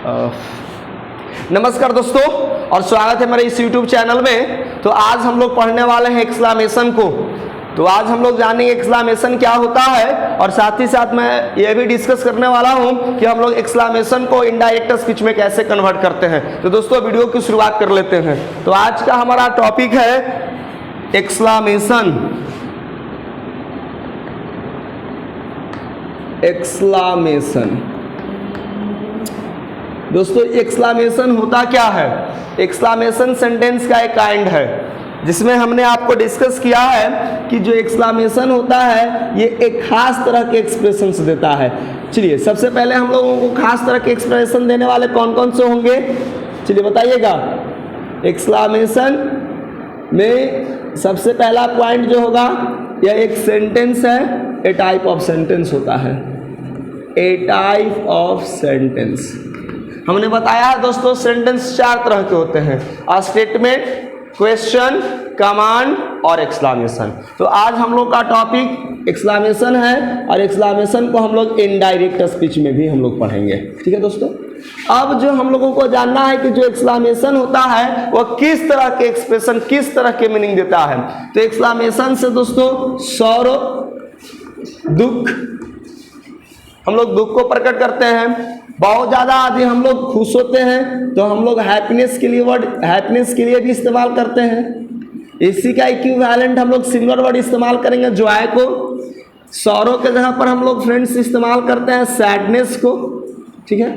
नमस्कार दोस्तों और स्वागत है मेरे इस YouTube चैनल में। तो आज हम लोग पढ़ने वाले हैं एक्सक्लामेशन को। तो आज हम लोग जानेंगे एक्सक्लामेशन क्या होता है और साथ ही साथ मैं ये भी डिस्कस करने वाला हूं कि हम लोग एक्सक्लामेशन को इनडायरेक्ट स्पीच में कैसे कन्वर्ट करते हैं। तो दोस्तों वीडियो की शुरुआत कर लेते हैं। तो आज का हमारा टॉपिक है एक्सक्लामेशन। एक्सक्लामेशन दोस्तों, एक्सक्लामेशन होता क्या है? एक्सक्लामेशन सेंटेंस का एक काइंड है जिसमें हमने आपको डिस्कस किया है कि जो एक्सक्लामेशन होता है ये एक खास तरह के एक्सप्रेशंस देता है। चलिए सबसे पहले हम लोगों को खास तरह के एक्सप्रेशन देने वाले कौन कौन से होंगे, चलिए बताइएगा। एक्सक्लामेशन में सबसे पहला पॉइंट जो होगा यह एक सेंटेंस है, ए टाइप ऑफ सेंटेंस होता है। ए टाइप ऑफ सेंटेंस हमने बताया है दोस्तों, सेंटेंस चार तरह के होते हैं, स्टेटमेंट, क्वेश्चन, कमांड और एक्सक्लामेशन। तो आज हम लोग का टॉपिक एक्सक्लामेशन है और एक्सक्लामेशन को हम लोग इनडायरेक्ट स्पीच में भी हम लोग पढ़ेंगे। ठीक है दोस्तों। अब जो हम लोगों को जानना है कि जो एक्सक्लामेशन होता है वह किस तरह के एक्सप्रेशन, किस तरह के मीनिंग देता है। तो एक्सक्लामेशन से दोस्तों सौरो, दुख, हम लोग दुख को प्रकट करते हैं। बहुत ज़्यादा यदि हम लोग खुश होते हैं तो हम लोग हैप्पीनेस के लिए वर्ड हैप्पीनेस के लिए भी इस्तेमाल करते हैं। इसी का इक्विवेलेंट हम लोग सिमिलर वर्ड इस्तेमाल करेंगे जॉय को। सौरो के जगह पर हम लोग फ्रेंड्स इस्तेमाल करते हैं सैडनेस को। ठीक है।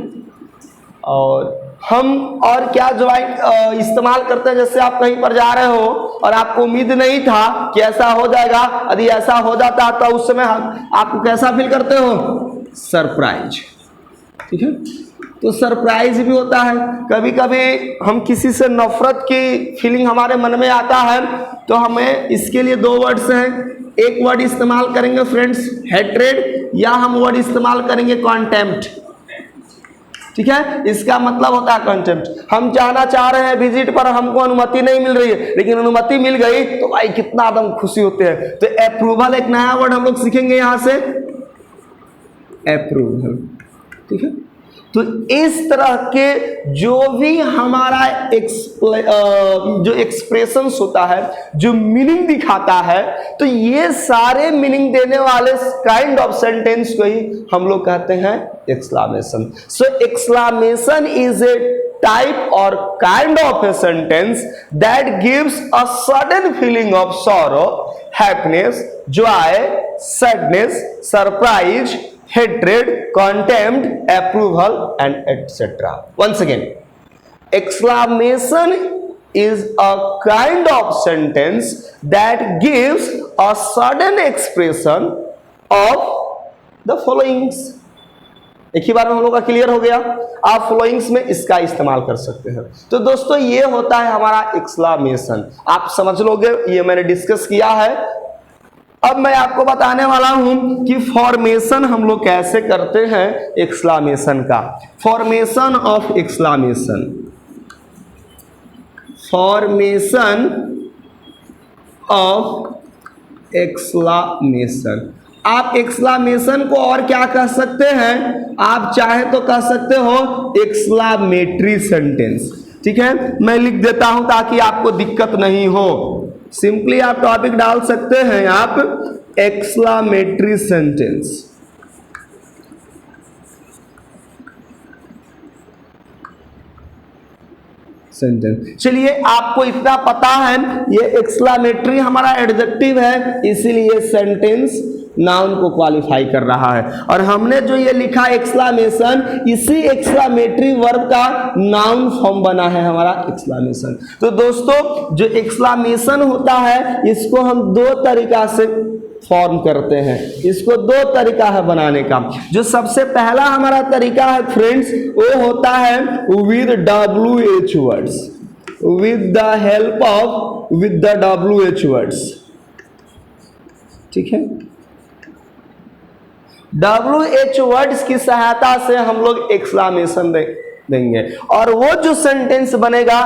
और हम और क्या जॉय इस्तेमाल करते हैं, जैसे आप कहीं पर जा रहे हो और आपको उम्मीद नहीं था कि ऐसा हो जाएगा, यदि ऐसा हो जाता तो उस समय आपको कैसा फील करते हो? सरप्राइज। ठीक है। तो सरप्राइज भी होता है। कभी कभी हम किसी से नफरत की फीलिंग हमारे मन में आता है तो हमें इसके लिए दो वर्ड्स हैं। एक वर्ड इस्तेमाल करेंगे फ्रेंड्स हेट्रेड, या हम वर्ड इस्तेमाल करेंगे कॉन्टेम्प्ट। ठीक है। इसका मतलब होता है कॉन्टेम्प्ट। हम जाना चाह रहे हैं विजिट पर, हमको अनुमति नहीं मिल रही है, लेकिन अनुमति मिल गई तो भाई कितना एकदम खुशी होते हैं। तो अप्रूवल एक नया वर्ड हम लोग सीखेंगे यहाँ से, अप्रूवल। ठीक है। तो इस तरह के जो भी हमारा जो एक्सप्रेशंस होता है, जो मीनिंग दिखाता है, तो ये सारे मीनिंग देने वाले काइंड ऑफ सेंटेंस को ही हम लोग कहते हैं exclamation. So exclamation is a type or kind of a sentence that gives a sudden feeling of sorrow, happiness, joy, sadness, surprise, hatred, contempt, approval and etc. Once again, exclamation is a kind of sentence that gives a sudden expression of the followings. एक ही बार में हम लोग का clear हो गया। आप फ्लोइंग्स में इसका इस्तेमाल कर सकते हैं। तो दोस्तों ये होता है हमारा एक्सक्लामेशन। आप समझ लोगे, ये मैंने डिस्कस किया है। अब मैं आपको बताने वाला हूं कि फॉर्मेशन हम लोग कैसे करते हैं एक्सक्लामेशन का। Formation of exclamation, formation of exclamation. आप एक्सक्लामेशन को और क्या कह सकते हैं? आप चाहे तो कह सकते हो एक्सक्लामेटरी सेंटेंस। ठीक है। मैं लिख देता हूं ताकि आपको दिक्कत नहीं हो। सिंपली आप टॉपिक डाल सकते हैं आप एक्सक्लामेटरी सेंटेंस। चलिए आपको इतना पता है, ये एक्सक्लामेटरी हमारा एडजेक्टिव है, इसीलिए सेंटेंस नाउन को क्वालिफाई कर रहा है। और हमने जो ये लिखा एक्सक्लामेशन, इसी एक्सक्लामेटरी वर्ब का नाउन फॉर्म बना है हमारा एक्सक्लामेशन। तो दोस्तों जो एक्सक्लामेशन होता है इसको हम दो तरीका से फॉर्म करते हैं। इसको दो तरीका है बनाने का। जो सबसे पहला हमारा तरीका है फ्रेंड्स, वो होता है with WH words, with the help of with the WH words. ठीक है। WH वर्ड्स की सहायता से हम लोग एक्सक्लामेशन देंगे और वो जो सेंटेंस बनेगा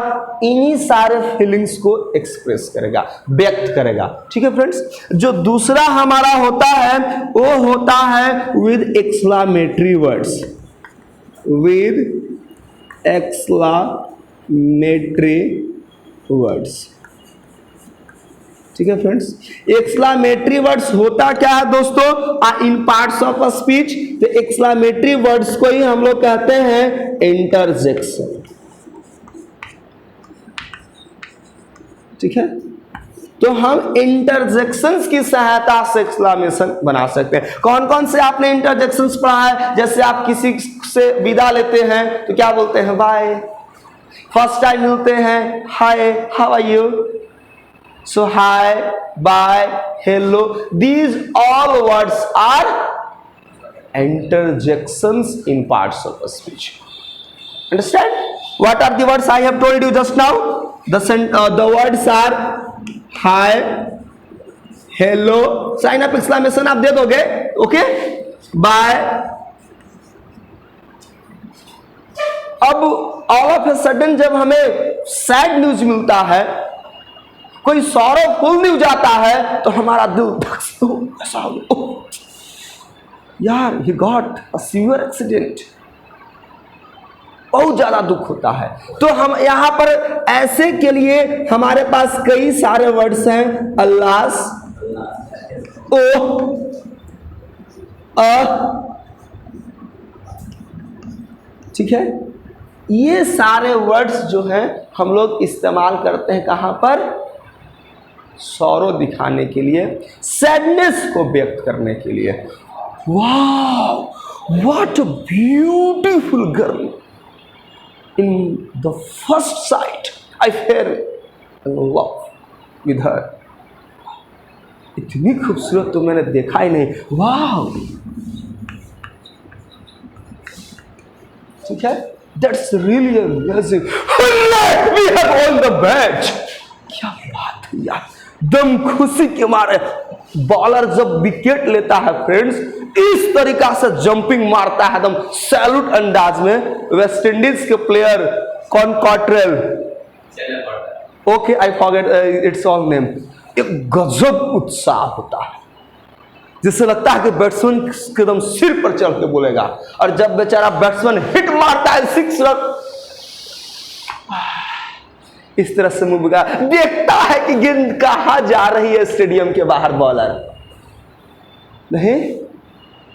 इन्हीं सारे फीलिंग्स को एक्सप्रेस करेगा, व्यक्त करेगा। ठीक है फ्रेंड्स। जो दूसरा हमारा होता है वो होता है with exclamatory words, with exclamatory words. ठीक है फ्रेंड्स, एक्सक्लामेटरी वर्ड्स होता क्या है दोस्तों? इन पार्ट्स ऑफ अ स्पीच, तो एक्सक्लामेटरी वर्ड्स को ही हम लोग कहते हैं इंटरजेक्शन। ठीक है, तो हम इंटरजेक्शंस की सहायता से एक्सक्लामेशन बना सकते हैं। कौन कौन से आपने इंटरजेक्शंस पढ़ा है? जैसे आप किसी से विदा लेते हैं तो क्या बोलते हैं? बाय। फर्स्ट टाइम मिलते हैं, hi, how are you? So hi, bye, hello, these all words are interjections in parts of a speech. Understand? What are the words I have told you just now? The words are hi, hello, sign up exclamation आप दे दोगे, okay, bye. अब all of a sudden जब हमें sad news मिलता है, कोई sorrowful news आता है, तो हमारा दिल धक से ऐसा यार he got a severe accident, बहुत ज्यादा दुख होता है। तो हम यहां पर ऐसे के लिए हमारे पास कई सारे वर्ड्स हैं, अल्लास, ओ, ठीक है, ये सारे वर्ड्स जो हैं हम लोग इस्तेमाल करते हैं कहां पर? सौरो दिखाने के लिए, सैडनेस को व्यक्त करने के लिए। Wow, what a beautiful girl, in the first sight I fail in love with her. इतनी खूबसूरत तो मैंने देखा ही नहीं, वाओ। ठीक है, that's really amazing, we have on the bench. क्या बात है यार, दम खुशी के मारे बॉलर जब विकेट लेता है फ्रेंड्स, इस तरीका से जंपिंग मारता है एकदम सैल्यूट अंदाज में। वेस्ट इंडीज के प्लेयर कौन, Cottrell, okay I forget it's all name. एक गजब उत्साह होता है, जिससे लगता है कि बैट्समैन एकदम सिर पर चढ़ के बोलेगा, और जब बेचारा बैट्समैन हिट मारता है, 6 रन, इस तरह से मूव का देखता है कि गेंद कहां जा रही है, स्टेडियम के बाहर बॉलर नहीं।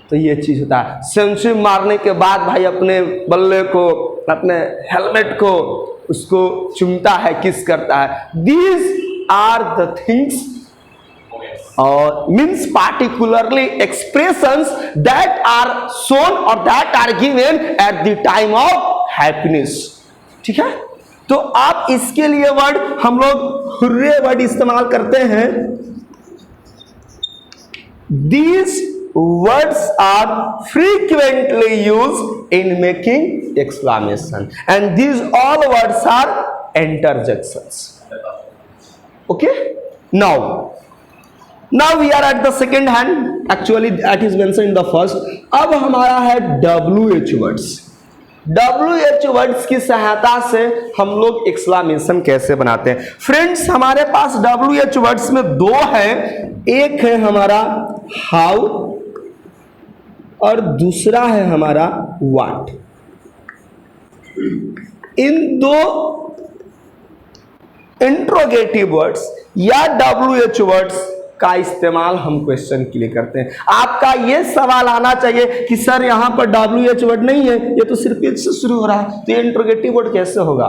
तो ये चीज होता है। सेंचुरी मारने के बाद भाई अपने बल्ले को, अपने हेलमेट को उसको चूमता है, किस करता है। These are the things means particularly expressions that are shown or that are given at the time of happiness। ठीक है, तो आप इसके लिए वर्ड हम लोग हुर्रे वर्ड इस्तेमाल करते हैं। These words are frequently used in making exclamation, and these all words are interjections. Okay, now we are at the second hand, actually that is mentioned in the first। अब हमारा है WH words। WH words की सहायता से हम लोग exclamation कैसे बनाते हैं फ्रेंड्स? हमारे पास WH वर्ड्स में 2 है, एक है हमारा हाउ और दूसरा है हमारा व्हाट। इन 2 इंट्रोगेटिव वर्ड्स या WH वर्ड्स का इस्तेमाल हम क्वेश्चन के लिए करते हैं। आपका ये सवाल आना चाहिए कि सर यहाँ पर WH वर्ड नहीं है, ये तो सिर्फ H से शुरू हो रहा है, तो ये इंट्रोगेटिव वर्ड कैसे होगा?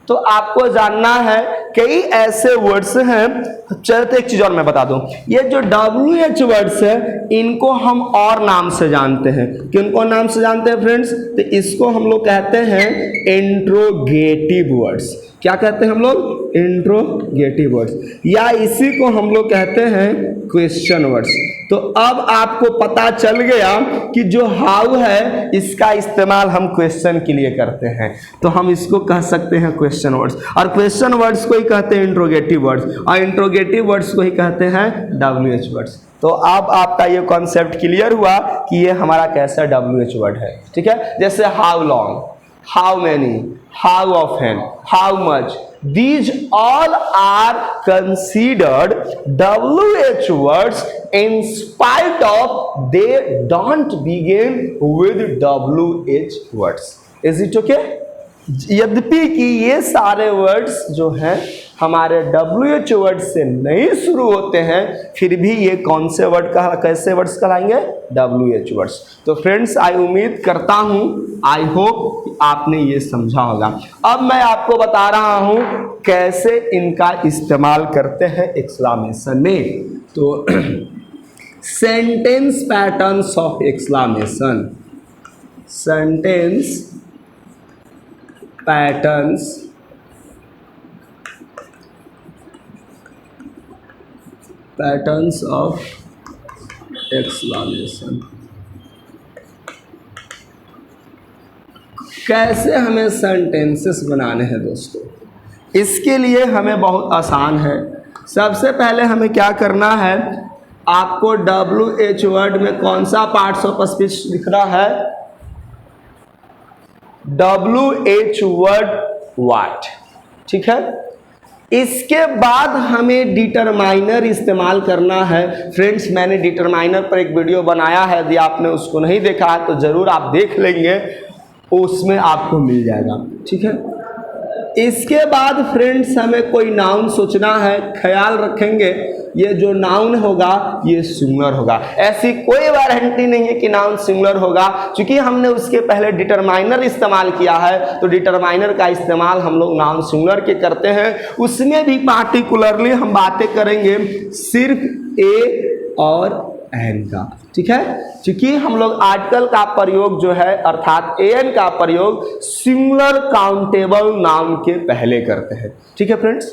तो आपको जानना है कई ऐसे वर्ड्स हैं। चलते एक चीज और मैं बता दूं, ये जो WH वर्ड्स है इनको हम और नाम से जानते हैं। किनको नाम से जानते हैं फ्रेंड्स? तो इसको हम लोग कहते हैं इंट्रोगेटिव वर्ड्स। क्या कहते हैं हम लोग? इंट्रोगेटिव वर्ड्स, या इसी को हम लोग कहते हैं क्वेश्चन वर्ड्स। तो अब आपको पता चल गया कि जो हाउ है इसका इस्तेमाल हम क्वेश्चन के लिए करते हैं, तो हम इसको कह सकते हैं क्वेश्चन वर्ड्स, और क्वेश्चन वर्ड्स को ही कहते हैं इंट्रोगेटिव वर्ड्स, और इंट्रोगेटिव वर्ड्स को ही कहते हैं WH वर्ड्स। तो अब आपका ये कॉन्सेप्ट क्लियर हुआ कि ये हमारा कैसा WH वर्ड है। ठीक है, जैसे how long, how many, how often, how much, these all are considered WH words in spite of they don't begin with WH words. Is it okay? यद्यपि कि ये सारे वर्ड्स जो हैं हमारे WH वर्ड से नहीं शुरू होते हैं, फिर भी ये कौन से वर्ड का कैसे वर्ड्स कहलाएंगे? WH words. तो फ्रेंड्स आई उम्मीद करता हूँ, आई होप आपने ये समझा होगा। अब मैं आपको बता रहा हूँ कैसे इनका इस्तेमाल करते हैं एक्सक्लेमेशन में। तो sentence patterns of exclamation, sentence patterns of exclamation. कैसे हमें सेंटेंसेस बनाने हैं दोस्तों? इसके लिए हमें बहुत आसान है। सबसे पहले हमें क्या करना है, आपको WH वर्ड में कौन सा पार्ट्स ऑफ स्पीच लिख रहा है? WH वर्ड व्हाट, ठीक है। इसके बाद हमें डिटरमाइनर इस्तेमाल करना है। फ्रेंड्स मैंने डिटरमाइनर पर एक वीडियो बनाया है, यदि आपने उसको नहीं देखा है तो ज़रूर आप देख लेंगे, उसमें आपको मिल जाएगा, ठीक है। इसके बाद फ्रेंड्स हमें कोई नाउन सोचना है। ख्याल रखेंगे ये जो नाउन होगा ये सिंगुलर होगा। ऐसी कोई गारंटी नहीं है कि नाउन सिंगुलर होगा, क्योंकि हमने उसके पहले डिटरमाइनर इस्तेमाल किया है। तो डिटरमाइनर का इस्तेमाल हम लोग नाउन सिंगुलर के करते हैं। उसमें भी पार्टिकुलरली हम बातें करेंगे सिर्फ ए और एन का, ठीक है। क्योंकि हम लोग आर्टिकल का प्रयोग जो है अर्थात एन का प्रयोग सिंगुलर काउंटेबल नाउन के पहले करते हैं, ठीक है फ्रेंड्स।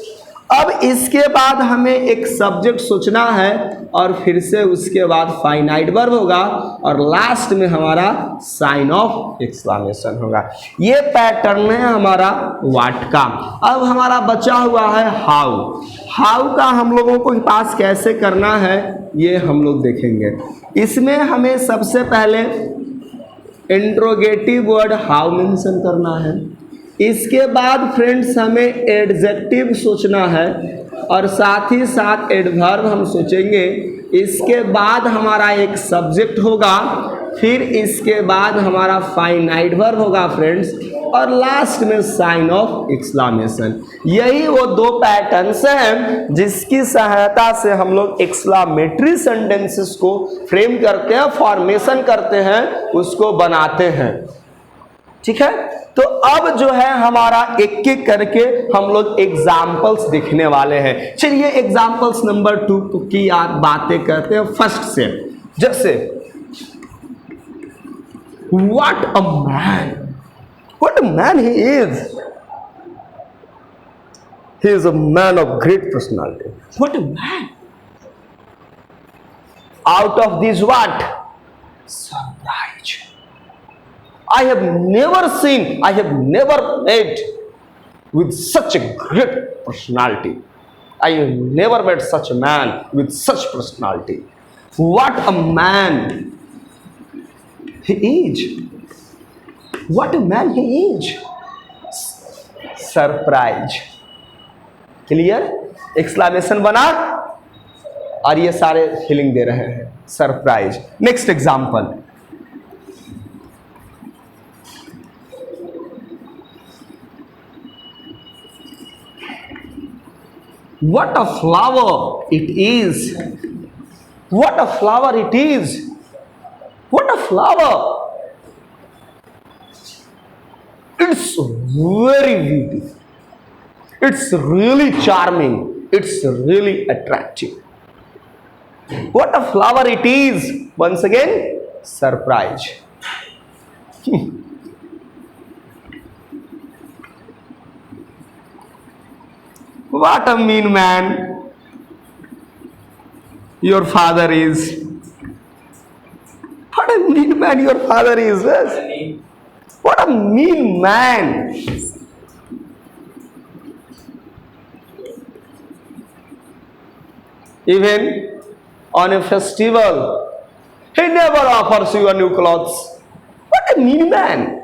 अब इसके बाद हमें एक सब्जेक्ट सोचना है और फिर से उसके बाद फाइनाइट वर्ब होगा और लास्ट में हमारा साइन ऑफ एक्सक्लेमेशन होगा। ये पैटर्न है हमारा व्हाट का। अब हमारा बचा हुआ है हाउ। हाउ का हम लोगों को पास कैसे करना है ये हम लोग देखेंगे। इसमें हमें सबसे पहले इंट्रोगेटिव वर्ड हाउ मेंशन करना है। इसके बाद फ्रेंड्स हमें एडजेक्टिव सोचना है और साथ ही साथ एडवर्ब हम सोचेंगे। इसके बाद हमारा एक सब्जेक्ट होगा, फिर इसके बाद हमारा फाइनाइट वर्ब होगा फ्रेंड्स, और लास्ट में साइन ऑफ एक्सक्लेमेशन। यही वो दो पैटर्न्स हैं जिसकी सहायता से हम लोग एक्सक्लेमेटरी सेंटेंसेस को फ्रेम करते हैं, फॉर्मेशन करते हैं, उसको बनाते हैं, ठीक है। तो अब जो है हमारा एक एक करके हम लोग एग्जाम्पल्स देखने वाले हैं। चलिए एग्जाम्पल्स नंबर 2 की बातें करते हैं फर्स्ट से। जैसे what a man, what a man he is, he is a man of great personality. What a man, out of this what, surprise. I have never seen, I have never met with such a great personality. I have never met such a man with such personality. What a man he is. What a man he is. Surprise. Clear? Exclamation बना और ये सारे feeling दे रहे हैं। Surprise. Next example. What a flower it is. What a flower it is. What a flower. It's very beautiful. It's really charming. It's really attractive. What a flower it is. Once again, surprise. What a mean man your father is. What a mean man your father is. Yes? What a mean man. Even on a festival, he never offers you a new clothes. What a mean man.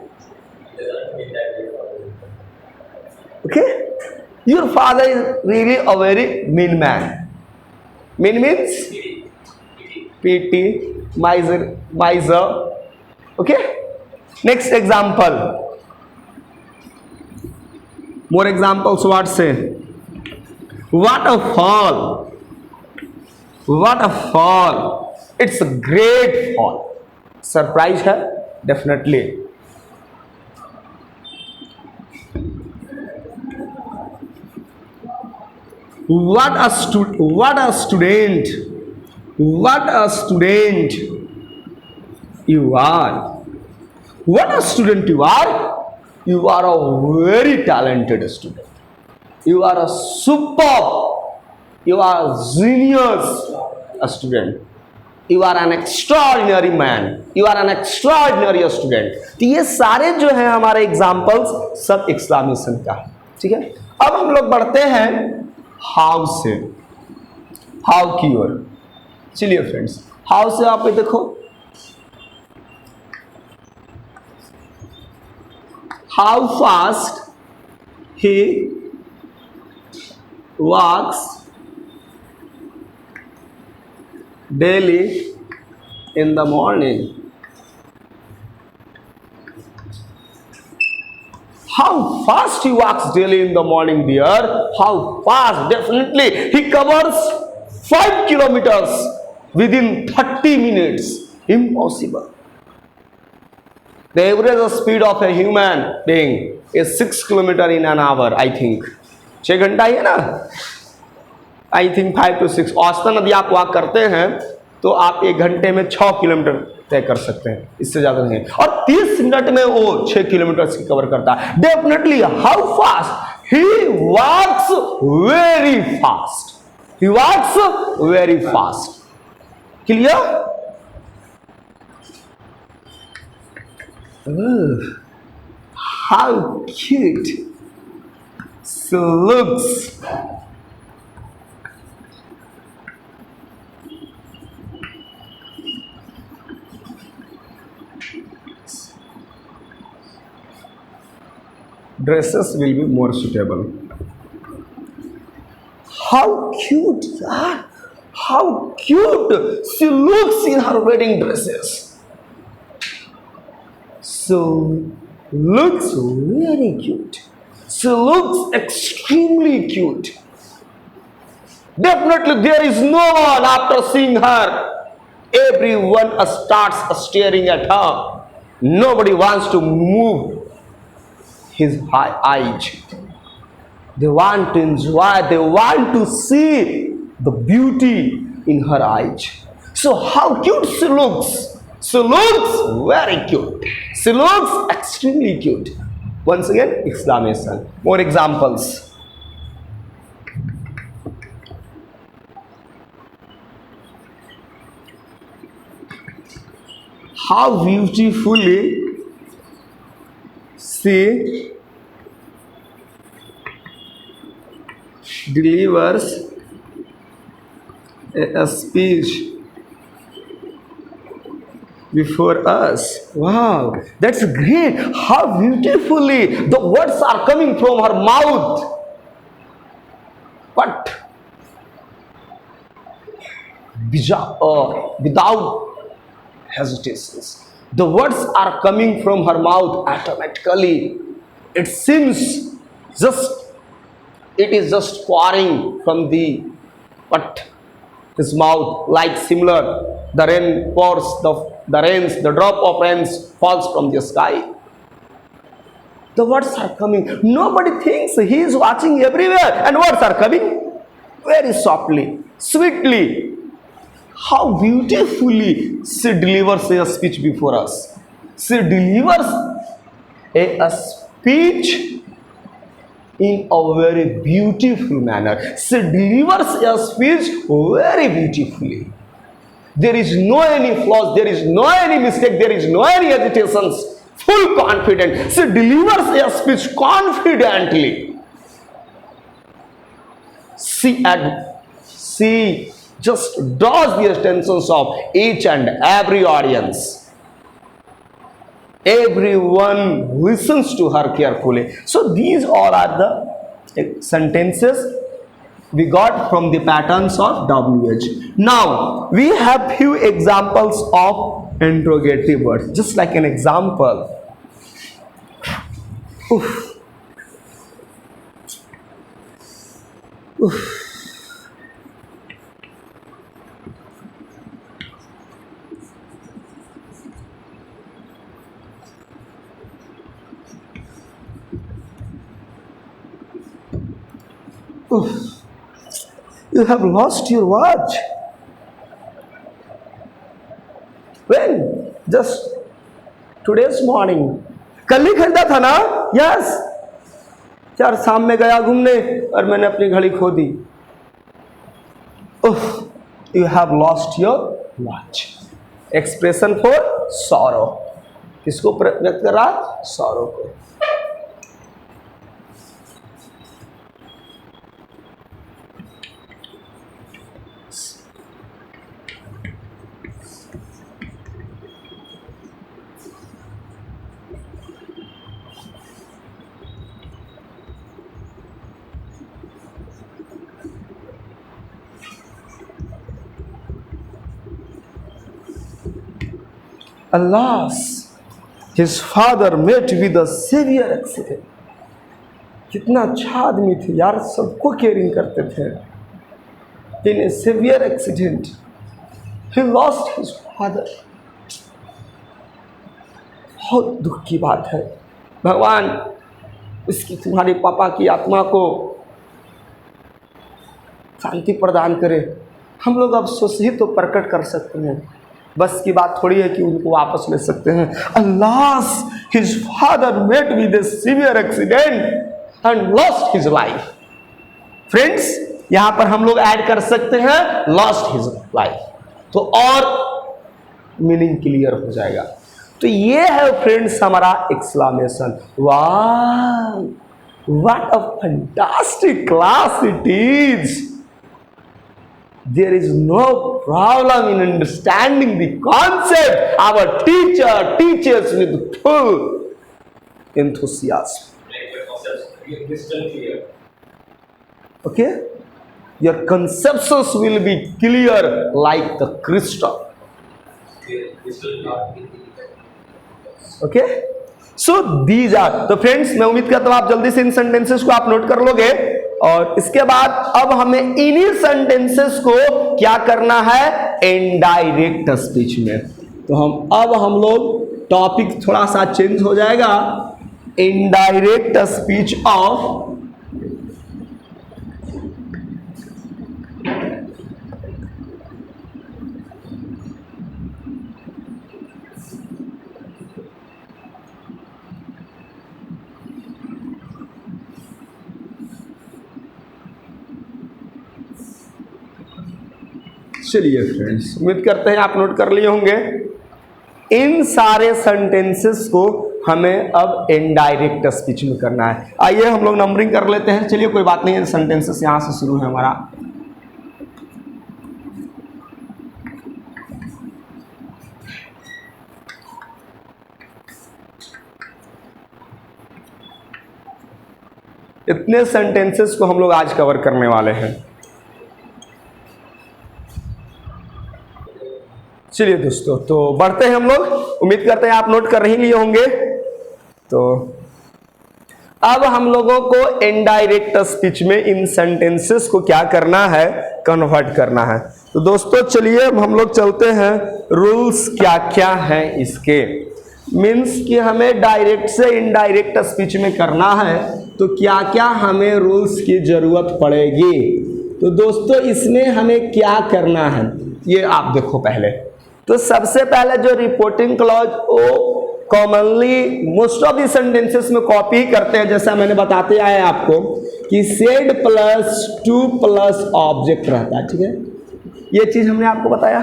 Okay? Your father is really a very mean man. Mean means petty, miser. Okay? Next example. More examples, what say? Waterfall. Waterfall. It's a great fall. Surprise है? Definitely. What a student. What a student you are. What a student you are. You are a very talented student. You are a superb. You are a genius a student. You are an extraordinary man. You are an extraordinary student. तो ये सारे जो हैं हमारे examples सब exclamation का है. ठीक है. अब हम लोग बढ़ते हैं हाउ से. हाउ की ओर. चलिए फ्रेंड्स, हाउ से आप देखो. How fast he walks daily in the morning. How fast he walks daily in the morning, dear. How fast? Definitely he covers 5 kilometers within 30 minutes. Impossible. The average speed of a human being is 6 kilometers in an hour, I think. 6 घंटा ही है ना. I think 5 to 6. औसतन यदि आप walk करते हैं तो आप 1 घंटे में 6 किलोमीटर तय कर सकते हैं, इससे ज़्यादा नहीं. और 30 मिनट में वो 6 किलोमीटर की कवर करता है. Definitely. How fast? He walks very fast. He walks very fast. Clear? How cute she looks. Dresses will be more suitable. How cute, yeah? How cute she looks in her wedding dresses. So looks very cute. She looks extremely cute. Definitely there is no one after seeing her. Everyone starts staring at her. Nobody wants to move his eyes. They want to enjoy. They want to see the beauty in her eyes. So how cute she looks. She looks very cute. She looks extremely cute. Once again, exclamation. More examples. How beautifully she delivers a speech before us. Wow, that's great. How beautifully the words are coming from her mouth. But without hesitations, the words are coming from her mouth automatically. It seems it is just pouring from the his mouth, like similar the rain pours, the drop of rains falls from the sky. The words are coming. Nobody thinks he is watching everywhere, and words are coming very softly, sweetly. How beautifully she delivers a speech before us. She delivers a speech in a very beautiful manner. She delivers a speech very beautifully. There is no any flaws, there is no any mistake, there is no any hesitations. Full confidence. She delivers a speech confidently. She just draws the attentions of each and every audience. Everyone listens to her carefully. So these all are the sentences we got from the patterns of WH. Now we have few examples of interrogative words. Just like an example. Oof. You have lost your watch. When? Just today's morning. कल ही खरीदा था ना? Yes. यार शाम में गया घूमने और मैंने अपनी घड़ी खो दी. You have lost your watch. Expression for sorrow. किसको व्यक्त कर रहा? sorrow को. Alas, his father met with a severe accident. कितना अच्छा आदमी थे यार, सबको केयरिंग करते थे. In a severe accident, he lost his father. बहुत दुख की बात है. भगवान इसकी तुम्हारे पापा की आत्मा को शांति प्रदान करे. हम लोग अफसोस ही तो प्रकट कर सकते हैं, बस की बात थोड़ी है कि उनको वापस ले सकते हैं. Alas, his father met with a severe accident and lost his life. Friends, यहां पर हम लोग ऐड कर सकते हैं lost his life, तो और मीनिंग क्लियर हो जाएगा. तो ये है फ्रेंड्स हमारा एक्सक्लेमेशन. वाह, what a fantastic class it is. There is no problem in understanding the concept. Our teacher teaches with full enthusiasm. Make the concepts crystal clear. Okay? Your conceptions will be clear like the crystal. Crystal clear. Okay? So these are. तो friends, मैं उम्मीद करता हूँ आप जल्दी से इन sentences को आप नोट कर लोगे. और इसके बाद अब हमें इन्हीं सेंटेंसेस को क्या करना है? इनडायरेक्ट स्पीच में. तो अब हम लोग टॉपिक थोड़ा सा चेंज हो जाएगा. इनडायरेक्ट स्पीच ऑफ चलिए फ्रेंड्स, उम्मीद करते हैं आप नोट कर लिए होंगे. इन सारे सेंटेंसेस को हमें अब इनडायरेक्ट स्पीच में करना है. आइए हम लोग नंबरिंग कर लेते हैं. चलिए कोई बात नहीं है, सेंटेंसेस यहां से शुरू है हमारा. इतने सेंटेंसेस को हम लोग आज कवर करने वाले हैं. चलिए दोस्तों, तो बढ़ते हैं हम लोग. उम्मीद करते हैं आप नोट कर ही लिए होंगे. तो अब हम लोगों को इनडायरेक्ट स्पीच में इन सेंटेंसेस को क्या करना है? कन्वर्ट करना है. तो दोस्तों चलिए हम लोग चलते हैं. रूल्स क्या क्या हैं इसके. मीन्स कि हमें डायरेक्ट से इनडायरेक्ट स्पीच में करना है, तो क्या क्या हमें रूल्स की जरूरत पड़ेगी. तो दोस्तों इसमें हमें क्या करना है ये आप देखो पहले. तो सबसे पहले जो रिपोर्टिंग क्लॉज वो commonly most of the sentences में कॉपी ही करते हैं. जैसा मैंने बताते आए आपको कि said plus two plus object रहता है. ठीक है, ये चीज हमने आपको बताया.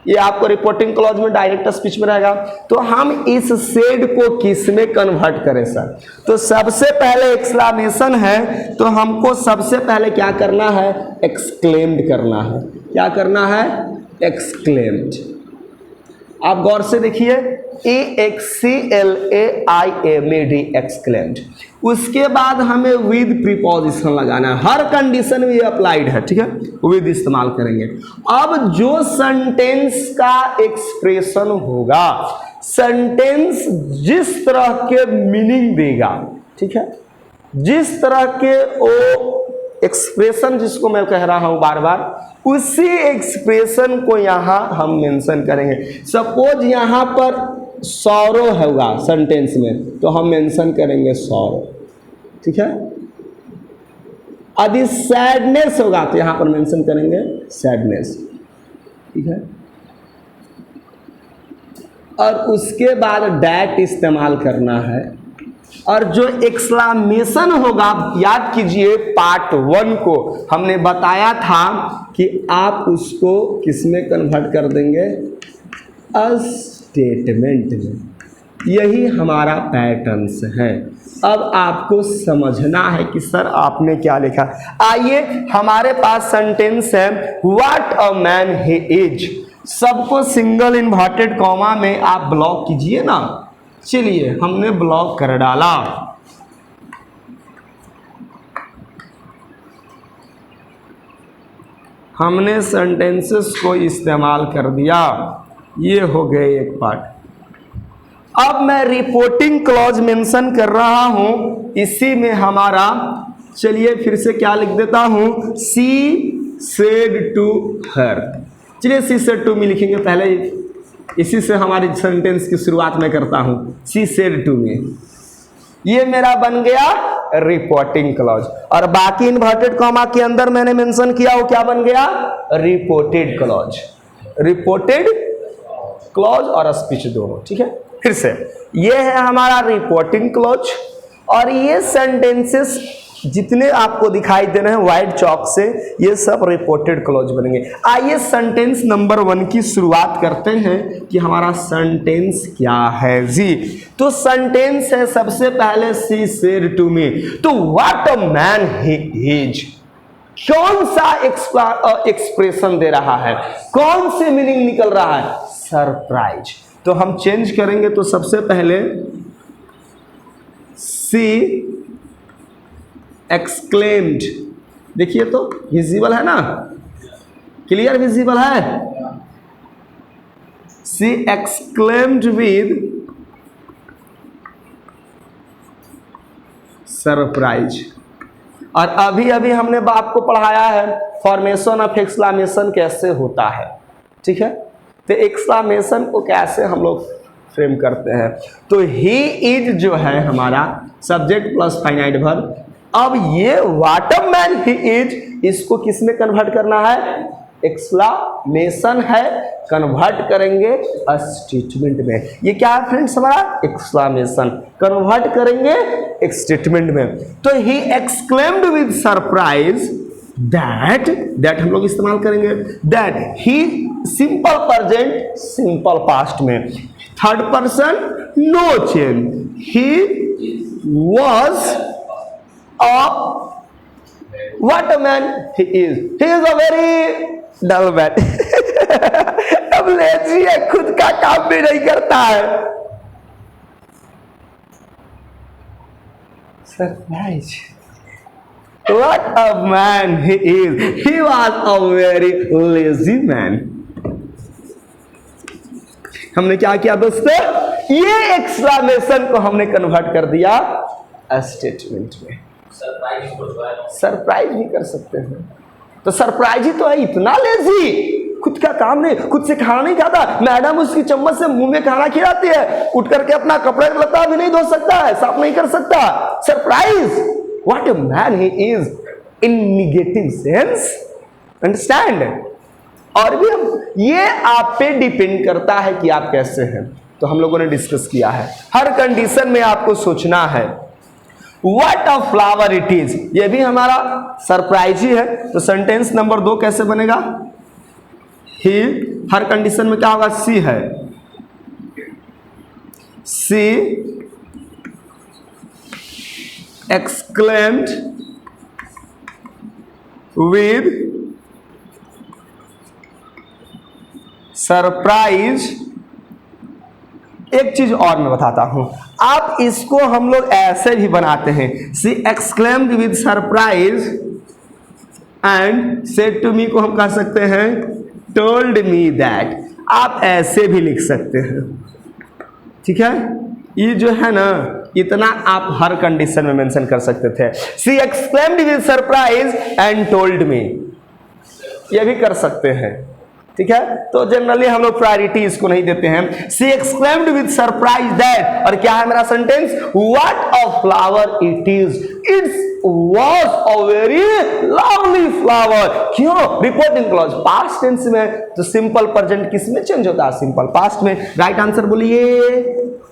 ये आपको रिपोर्टिंग क्लॉज में डायरेक्ट स्पीच में रहेगा. तो हम इस सेड को किस में कन्वर्ट करें सर? तो सबसे पहले एक्सक्लेमेशन है, तो हमको सबसे पहले क्या करना है? एक्सक्लेम्ड करना है. क्या करना है? एक्सक्लेम्ड. आप गौर से देखिए, EXCLAIMED एक्सक्लेम्ड. उसके बाद हमें विद प्रीपोजिशन लगाना है. हर कंडीशन में ये अप्लाइड है. ठीक है, विद इस्तेमाल करेंगे. अब जो सेंटेंस का एक्सप्रेशन होगा, सेंटेंस जिस तरह के मीनिंग देगा, ठीक है, जिस तरह के वो एक्सप्रेशन जिसको मैं कह रहा हूं बार बार, उसी एक्सप्रेशन को यहां हम मेंशन करेंगे। सपोज यहां पर सॉरो होगा सेंटेंस में, तो हम मेंशन करेंगे सॉरो, ठीक है। यदि सैडनेस होगा तो यहां पर मेंशन करेंगे सैडनेस, ठीक है। और उसके बाद डैट इस्तेमाल करना है। और जो एक्सक्लेमेशन होगा, याद कीजिए पार्ट 1 को हमने बताया था कि आप उसको किस में कन्वर्ट कर देंगे, स्टेटमेंट में। यही हमारा पैटर्न्स है। अब आपको समझना है कि सर आपने क्या लिखा। आइए हमारे पास सेंटेंस है what a man he is, सबको सिंगल इन्वर्टेड कॉमा में आप ब्लॉक कीजिए ना। चलिए हमने ब्लॉक कर डाला। हमने सेंटेंसेस को इस्तेमाल कर दिया, ये हो गए एक पार्ट। अब मैं रिपोर्टिंग क्लॉज मेंशन कर रहा हूं, इसी में हमारा, चलिए फिर से क्या लिख देता हूं, सी सेड टू हर। चलिए सी सेड टू मी लिखेंगे पहले, इसी से हमारी सेंटेंस की शुरुआत में करता हूं, सी सेड टू मी। ये मेरा बन गया रिपोर्टिंग क्लॉज। और बाकी इन्वर्टेड कॉमा के अंदर मैंने मेंशन किया वो क्या बन गया, रिपोर्टेड क्लॉज। रिपोर्टेड क्लॉज और स्पीच दोनों, ठीक है। फिर से ये है हमारा रिपोर्टिंग क्लॉज, और ये सेंटेंसेस जितने आपको दिखाई दे रहे हैं व्हाइट चॉक से, ये सब रिपोर्टेड क्लॉज बनेंगे। आइए सेंटेंस नंबर 1 की शुरुआत करते हैं कि हमारा सेंटेंस क्या है जी। तो सेंटेंस है सबसे पहले सी सेड टू मी, तो what a man he is. कौन सा एक्सप्रेशन दे रहा है, कौन से मीनिंग निकल रहा है, सरप्राइज। तो हम चेंज करेंगे, तो सबसे पहले सी एक्सक्लेम्ड, देखिए तो विजिबल है ना, क्लियर विजिबल है। सी एक्सक्लेम्ड विद सरप्राइज। और अभी अभी हमने आपको पढ़ाया है फॉर्मेशन ऑफ एक्सक्लेमेशन कैसे होता है, ठीक है। तो एक्सक्लेमेशन को कैसे हम लोग फ्रेम करते हैं, तो ही इज जो है हमारा सब्जेक्ट प्लस फाइनाइट वर्ब। अब ये what a man he is, इसको किस में कन्वर्ट करना है, एक्सक्लेमेशन है, कन्वर्ट करेंगे स्टेटमेंट में। ये क्या है फ्रेंड्स हमारा एक्सक्लेमेशन, कन्वर्ट करेंगे एक स्टेटमेंट में। तो he exclaimed with surprise that हम लोग इस्तेमाल करेंगे, that he simple present simple past में, third person no change, he was what a man he is a very dull man। अब लेजी है, खुद का काम भी नहीं करता है। Surprise, what a man he is, he was a very lazy man। हमने क्या किया दोस्तों, ये एक्सक्लेमेशन को हमने कन्वर्ट कर दिया स्टेटमेंट में। सरप्राइज भी कर सकते हैं। तो सरप्राइज ही तो है, इतना लेजी, खुद का काम नहीं, खुद से खाना नहीं खाता, मैडम उसकी चम्मच से मुंह में खाना खिलाती है, उठ करके अपना कपड़े लता भी नहीं धो सकता है, साफ नहीं कर सकता। Surprise, what a man he is in negative sense, understand. और भी हम, ये आप पे डिपेंड करता है कि आप कैसे हैं। तो हम लोगों ने डिस्कस किया है, हर कंडीशन में आपको सोचना है। What a flower it is, ये भी हमारा सरप्राइज ही है। तो सेंटेंस नंबर 2 कैसे बनेगा, ही हर कंडीशन में क्या होगा, सी है, सी एक्सक्लेम्ड विद सरप्राइज। एक चीज और मैं बताता हूं, आप इसको हम लोग ऐसे भी बनाते हैं, she exclaimed with surprise and said to me को हम कह सकते हैं टोल्ड मी दैट। आप ऐसे भी लिख सकते हैं, ठीक है। ये जो है ना, इतना आप हर कंडीशन में मेंशन कर सकते थे। She exclaimed with surprise and told me, ये भी कर सकते हैं, ठीक है। तो जनरली हम लोग प्रायोरिटी इसको नहीं देते हैं। She exclaimed with surprise that, और क्या है मेरा sentence, what a flower it is, it's was a very lovely flower. क्यों, रिपोर्टिंग क्लॉज पास्ट टेंस में, तो सिंपल प्रेजेंट किस में चेंज होता है, सिंपल पास्ट में। राइट आंसर बोलिए,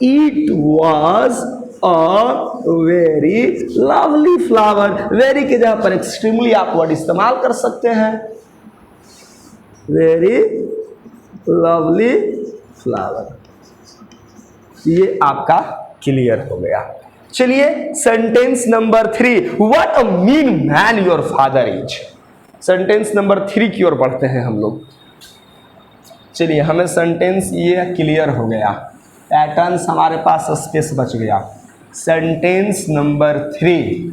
it was a very lovely flower. Very के जगह पर एक्सट्रीमली आप वर्ड इस्तेमाल कर सकते हैं, वेरी लवली फ्लावर। ये आपका क्लियर हो गया। चलिए sentence number 3, what a mean man your father is. Sentence number 3 की ओर बढ़ते हैं हम लोग। चलिए हमें सेंटेंस ये क्लियर हो गया, पैटर्न्स हमारे पास स्पेस बच गया। सेंटेंस नंबर 3,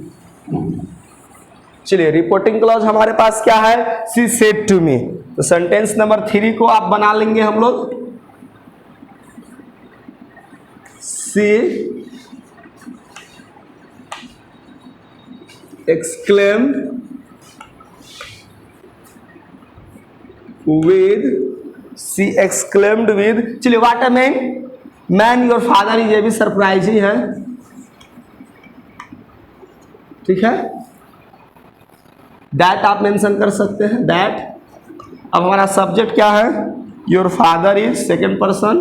चलिए रिपोर्टिंग क्लॉज हमारे पास क्या है, शी सेड टू मी। तो सेंटेंस नंबर 3 को आप बना लेंगे हम लोग, she exclaimed with, she exclaimed with, चलिए what a man your father is, ये भी सरप्राइज ही है, ठीक है। दैट आप मेंशन कर सकते हैं, दैट। अब हमारा सब्जेक्ट क्या है, your father is, second person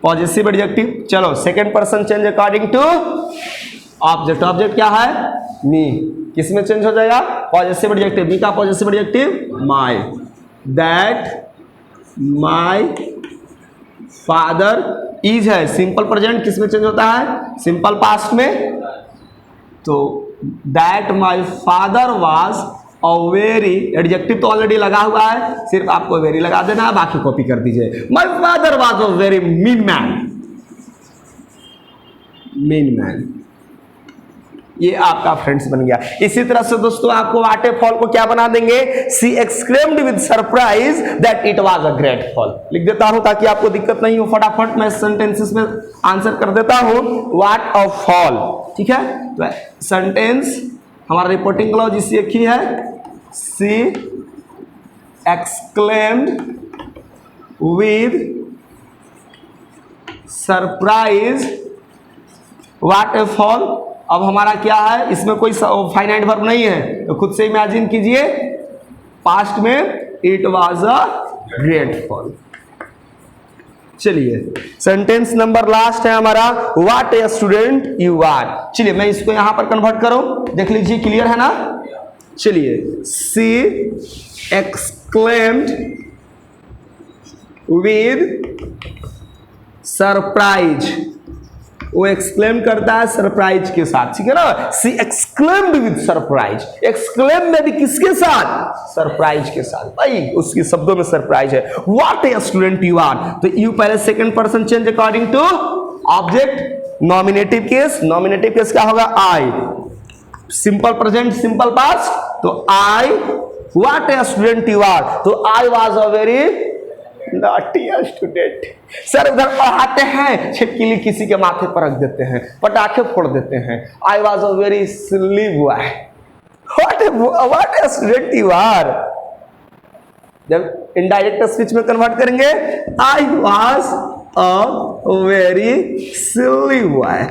possessive adjective. चलो second person change according to object, object क्या है, मी, किस में चेंज हो जाएगा, पॉजेसिव एडजेक्टिव, मी का possessive adjective my. That my father is है, सिंपल प्रेजेंट किस में चेंज होता है, सिंपल पास्ट में। तो that my father was a very, adjective तो ऑलरेडी लगा हुआ है, सिर्फ आपको वेरी लगा देना है, बाकी कॉपी कर दीजिए। My father was a very mean man, mean man, ये आपका फ्रेंड्स बन गया। इसी तरह से दोस्तों आपको वाटरफॉल को क्या बना देंगे, she exclaimed with surprise that it was a great fall. लिख देता हूं ताकि आपको दिक्कत नहीं हो, फटाफट मैं सेंटेंसेस में आंसर कर देता हूं। व्हाट अ फॉल, ठीक है। तो सेंटेंस हमारा रिपोर्टिंग क्लॉज इसी एक ही है, she exclaimed with surprise what a fall. अब हमारा क्या है, इसमें कोई फाइनाइट वर्ब नहीं है, तो खुद से इमेजिन कीजिए, पास्ट में it was a great fall. चलिए सेंटेंस नंबर लास्ट है हमारा, what a student you are. चलिए मैं इसको यहां पर कन्वर्ट करूं, देख लीजिए क्लियर है ना। चलिए शी एक्सक्लेम्ड विद सरप्राइज, वो एक्सक्लेम करता है सरप्राइज के साथ, ठीक है ना। She exclaimed with surprise, exclaim में भी किसके साथ, सरप्राइज के साथ, भाई उसके शब्दों में सरप्राइज है। What a student you are, तो यू पहले second person change according to object. Nominative case, nominative case क्या होगा, I. Simple present simple past, तो I. What a student you are, तो I was a very naughty student. Sir उधर पढ़ाते हैं, छिपकली किसी के माथे पर रख देते हैं, पटाखे फोड़ देते हैं। I was a very silly boy. What a student you are, जब इनडायरेक्ट स्पीच में कन्वर्ट करेंगे, I was a very silly boy.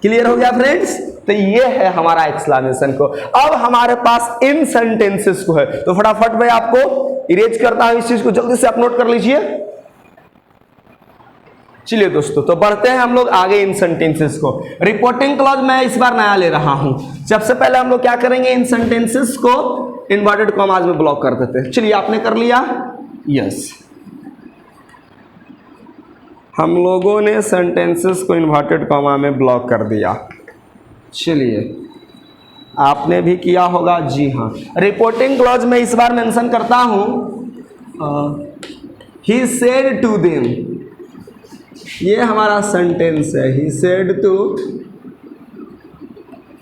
Clear हो गया फ्रेंड्स। तो ये है हमारा एक्सक्लेमेशन को। अब हमारे पास इन सेंटेंसेस को है, तो फटाफट मैं आपको इरेज करता हूं, इस चीज को जल्दी से आप नोट कर लीजिए। चलिए दोस्तों, तो बढ़ते हैं हम लोग आगे इन सेंटेंसेस को। रिपोर्टिंग क्लॉज मैं इस बार नया ले रहा हूं। सबसे पहले हम लोग क्या करेंगे, इन सेंटेंसेस को इन्वर्टेड कॉमास में ब्लॉक कर देते हैं। चलिए आपने कर लिया, यस। हम लोगों ने सेंटेंसेस को इन्वर्टेड कॉमा में ब्लॉक कर दिया। चलिए आपने भी किया होगा, जी हाँ। रिपोर्टिंग क्लॉज में इस बार मेंशन करता हूं, ही सेड टू देम, ये हमारा सेंटेंस है। ही सेड टू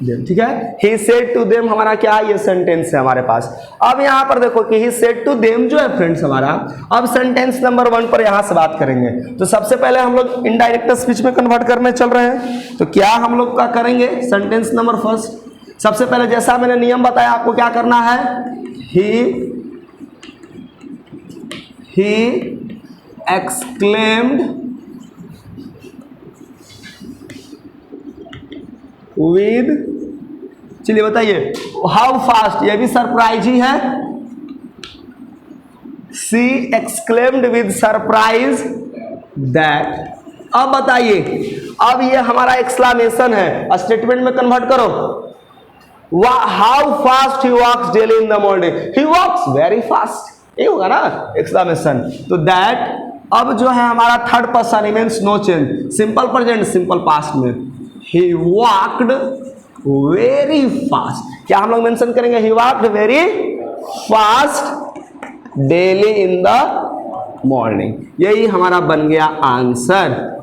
देम, ठीक है। ही सेड टू देम हमारा क्या है, ये सेंटेंस है हमारे पास। अब यहाँ पर देखो कि ही सेड टू देम जो है फ्रेंड्स हमारा, अब सेंटेंस नंबर 1 पर यहाँ से बात करेंगे। तो सबसे पहले हम लोग इनडायरेक्ट स्पीच में कन्वर्ट करने चल रहे हैं। तो क्या हम लोग का करेंगे, सेंटेंस नंबर 1 सबसे पहले जैसा मैंने नियम बताया आपको क्या करना है, ही exclaimed with, चलिए बताइए हाउ फास्ट, ये भी सरप्राइज ही है। She exclaimed with surprise that, अब बताइए, अब ये हमारा एक्सक्लेमेशन है, स्टेटमेंट में कन्वर्ट करो। How fast he walks daily in the morning, he walks very fast, ये होगा ना एक्सक्लेमेशन। तो दैट अब जो है हमारा third person means no change, simple present simple past में, ही वॉक्ड वेरी फास्ट, क्या हम लोग मेंशन करेंगे, he walked very fast daily in the morning, यही हमारा बन गया आंसर,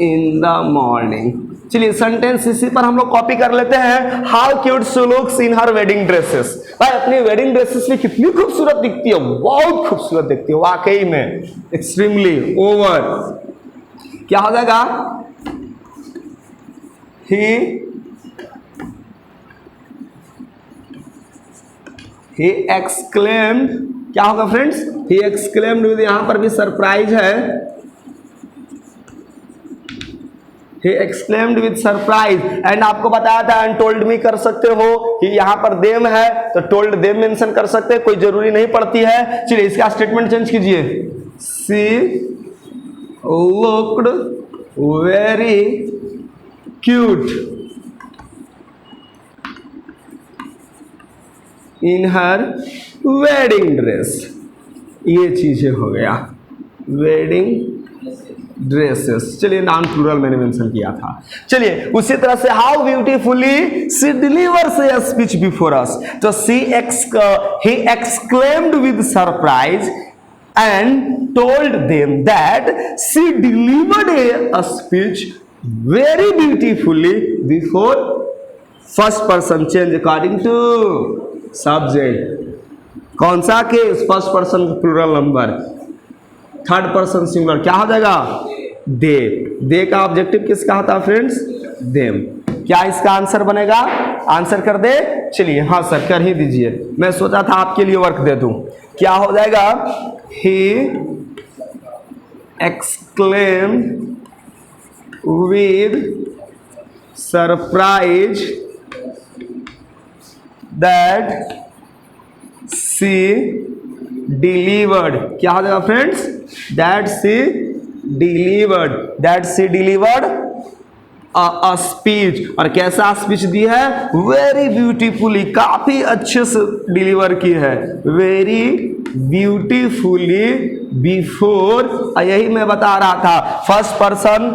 इन द मॉर्निंग। चलिए सेंटेंस इसी पर हम लोग कॉपी कर लेते हैं। How cute she looks in her wedding dresses, भाई अपनी वेडिंग ड्रेसेस में कितनी खूबसूरत दिखती है, बहुत खूबसूरत दिखती है वाकई में, एक्सट्रीमली ओवर। क्या हो जाएगा, he exclaimed, क्या होगा फ्रेंड्स, he exclaimed with, यहां पर भी सरप्राइज है, he exclaimed with surprise, and आपको बताया था एंड टोल्ड मी कर सकते हो, कि यहाँ पर देम है तो टोल्ड देम मेंशन कर सकते हैं, कोई जरूरी नहीं पड़ती है। चलिए इसका स्टेटमेंट चेंज कीजिए, she looked very cute in her wedding dress, ये चीजें हो गया वेडिंग ड्रेसेस। चलिए नाउन प्लूरल मैंने मेंशन किया था। चलिए उसी तरह से how beautifully she delivers a speech before us, तो he exclaimed with surprise and told them that she delivered a speech very beautifully before first person change according to subject, कौन सा case, first person plural number, third person singular, क्या हो जाएगा, दे, दे का objective किसका होता है फ्रेंड्स, देम। क्या इसका आंसर बनेगा, आंसर कर दे, चलिए हाँ सर कर ही दीजिए, मैं सोचा था आपके लिए वर्क दे दूं। क्या हो जाएगा, he exclaimed with surprise that she delivered, क्या हो जाएगा friends, that she delivered a speech, और कैसा स्पीच दी है, वेरी ब्यूटीफुली, काफी अच्छे से डिलीवर की है, वेरी ब्यूटीफुली बिफोर, यही मैं बता रहा था, first person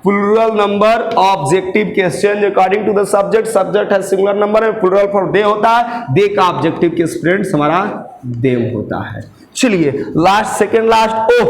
plural number objective case change according to the subject, subject है सिंगुलर नंबर है, प्लूरल फॉर दे होता है, दे का ऑब्जेक्टिव केस फ्रेंड्स हमारा देम होता है। चलिए last, second last, oh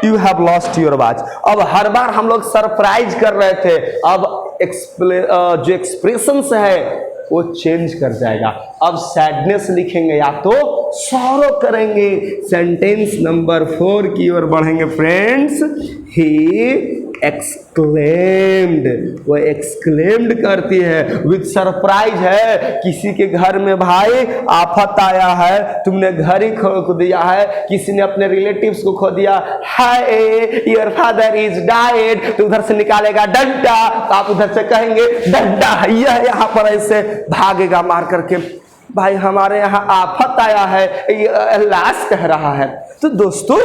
you have lost your watch. अब हर बार हम लोग सरप्राइज कर रहे थे, अब जो एक्सप्रेशंस है वो चेंज कर जाएगा, अब सैडनेस लिखेंगे या तो सॉरो करेंगे। सेंटेंस नंबर 4 की ओर बढ़ेंगे फ्रेंड्स, ही एक्सक्लेम्ड, वो एक्सक्लेम्ड करती है, विद सरप्राइज है, किसी के घर में भाई आफत आया है, तुमने घर ही खो दिया है, किसी ने अपने रिलेटिव्स को खो दिया, हाय योर फादर इज डाइड, तो उधर से निकालेगा डंडा, तो आप उधर से कहेंगे डंडा है, यहाँ पर ऐसे भागेगा मार करके, भाई हमारे यहाँ आफत आया है, लाश कह रहा है। तो दोस्तों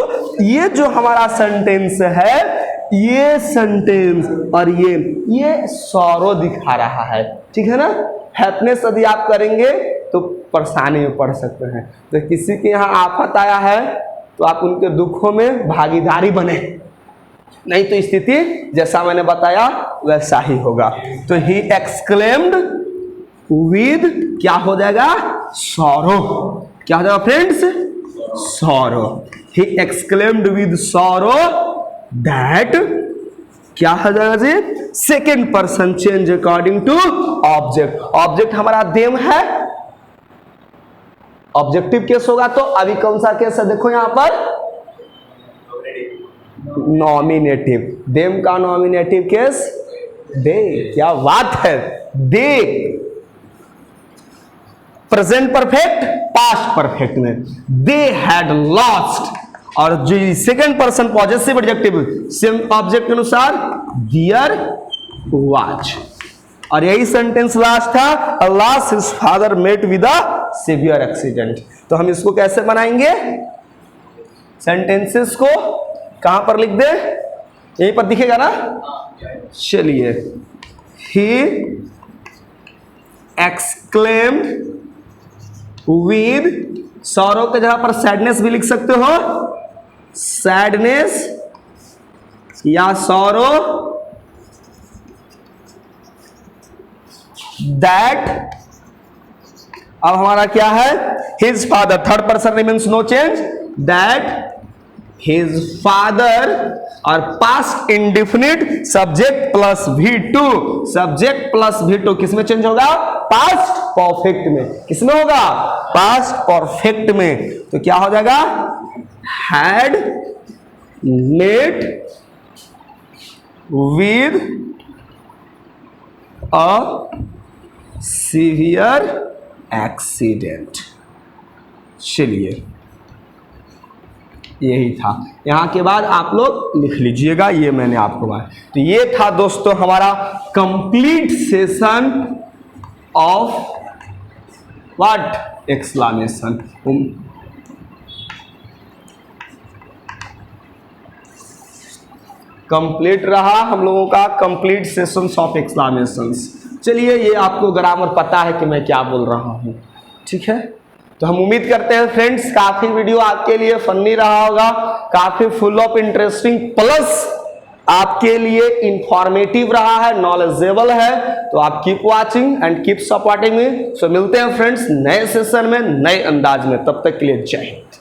ये जो हमारा सेंटेंस है, ये सेंटेंस और ये सॉरो दिखा रहा है, ठीक है ना। हैप्पीनेस यदि आप करेंगे तो परेशानी में पड़ सकते हैं, तो किसी के यहाँ आफत आया है तो आप उनके दुखों में भागीदारी बने, नहीं तो स्थिति जैसा मैंने बताया वैसा ही होगा। तो ही एक्सक्लेम्ड विद, क्या हो जाएगा, सॉरो, क्या हो जाएगा friends, sorrow, he exclaimed with sorrow that, क्या हो जाएगा जी? Second person change according to object. Object हमारा देम है, ऑब्जेक्टिव केस होगा। तो अभी कौन सा केस है देखो यहां पर, नॉमिनेटिव। देम का नॉमिनेटिव केस दे। क्या बात है, they. Present perfect, past perfect में दे हैड लॉस्ट, और जो second person positive adjective same object के अनुसार डियर वाच। और यही सेंटेंस लास्ट था, alas his father met with a severe accident. तो हम इसको कैसे बनाएंगे, सेंटेंसेस को कहां पर लिख दे, यहीं पर दिखेगा ना। चलिए, ही एक्सक्लेम्ड विद, सॉरो के जगह पर सैडनेस भी लिख सकते हो, सैडनेस या सॉरो, दैट। अब हमारा क्या है, his father, third person remains no change, that his father, और past indefinite subject plus V2, subject plus V2 किसमें चेंज होगा, पास्ट परफेक्ट में। किसमें होगा, पास्ट परफेक्ट में। तो क्या हो जाएगा, had met with a severe accident. चलिए, यही था। यहां के बाद आप लोग लिख लीजिएगा, ये मैंने आपको बताया। तो ये था दोस्तों हमारा complete session of what, exclamation. Complete रहा हम लोगों का कंप्लीट सेशंस ऑफ एक्सक्लेमेशंस। चलिए, ये आपको ग्रामर पता है कि मैं क्या बोल रहा हूं, ठीक है। तो हम उम्मीद करते हैं फ्रेंड्स काफी वीडियो आपके लिए फनी रहा होगा, काफी फुल ऑफ इंटरेस्टिंग प्लस आपके लिए इंफॉर्मेटिव रहा है, नॉलेजेबल है। तो आप keep watching and keep supporting me. So मिलते हैं फ्रेंड्स नए सेशन में, नए अंदाज में। तब तक के लिए जय हिंद।